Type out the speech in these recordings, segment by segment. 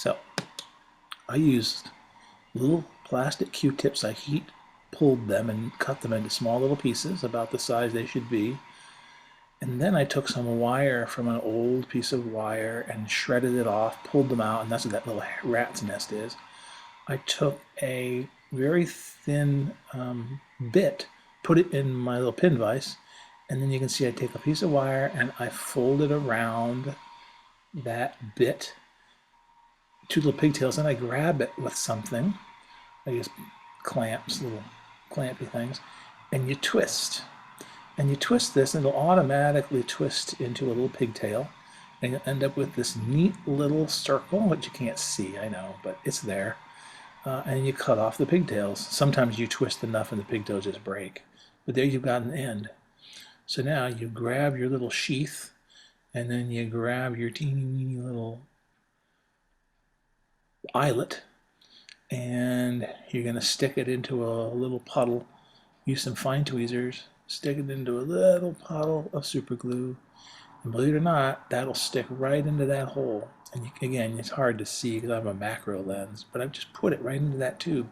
So I used little plastic Q-tips. I heat pulled them and cut them into small little pieces about the size they should be. And then I took some wire from an old piece of wire and shredded it off, pulled them out, and that's what that little rat's nest is. I took a very thin bit, put it in my little pin vise, and then you can see I take a piece of wire and I fold it around that bit, two little pigtails, and I grab it with something. I use clamps, little clampy things, and you twist. And you twist this, and it'll automatically twist into a little pigtail, and you'll end up with this neat little circle, which you can't see, I know, but it's there. And you cut off the pigtails. Sometimes you twist enough and the pigtails just break. But there you've got an end. So now you grab your little sheath, and then you grab your teeny weeny little eyelet, and you're going to stick it into a little puddle. Use some fine tweezers, stick it into a little puddle of super glue, and believe it or not, that'll stick right into that hole. And again, it's hard to see because I have a macro lens, but I've just put it right into that tube,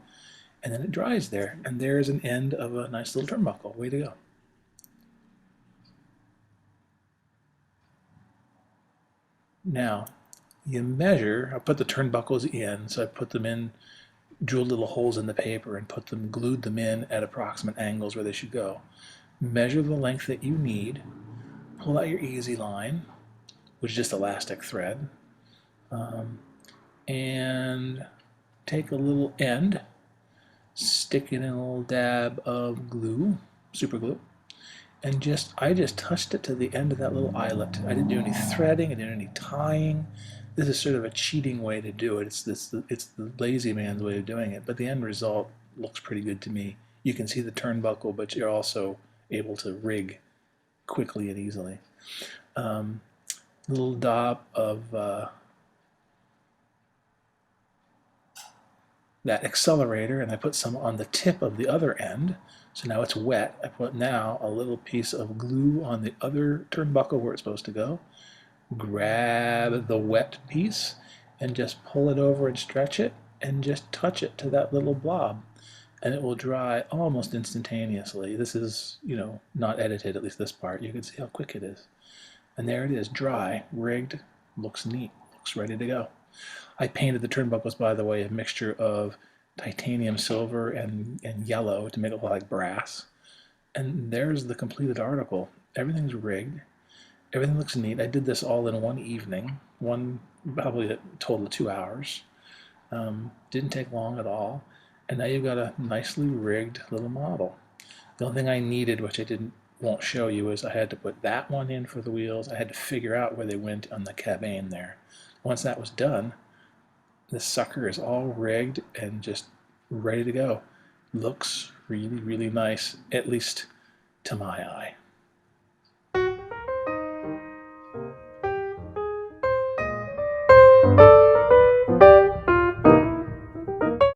and then it dries there, and there's an end of a nice little turnbuckle. Way to go. Now, you measure, I put the turnbuckles in, so I put them in, drilled little holes in the paper and glued them in at approximate angles where they should go. Measure the length that you need, pull out your easy line, which is just elastic thread, and take a little end, stick it in a little dab of glue, super glue, and I just touched it to the end of that little eyelet. I didn't do any threading, I didn't do any tying. This is sort of a cheating way to do it. It's the lazy man's way of doing it, but the end result looks pretty good to me. You can see the turnbuckle, but you're also able to rig quickly and easily. Little dab of that accelerator, and I put some on the tip of the other end, so now it's wet. I put now a little piece of glue on the other turnbuckle where it's supposed to go. Grab the wet piece and just pull it over and stretch it and just touch it to that little blob, and it will dry almost instantaneously. This is, not edited, at least this part. You can see how quick it is. And there it is, dry, rigged, looks neat, looks ready to go. I painted the turnbuckles, by the way, a mixture of titanium silver and yellow to make it look like brass. And there's the completed article. Everything's rigged. Everything looks neat. I did this all in one evening, probably a total of 2 hours. Didn't take long at all. And now you've got a nicely rigged little model. The only thing I needed, which won't show you, is I had to put that one in for the wheels. I had to figure out where they went on the cabane there. Once that was done, this sucker is all rigged and just ready to go. Looks really, really nice, at least to my eye.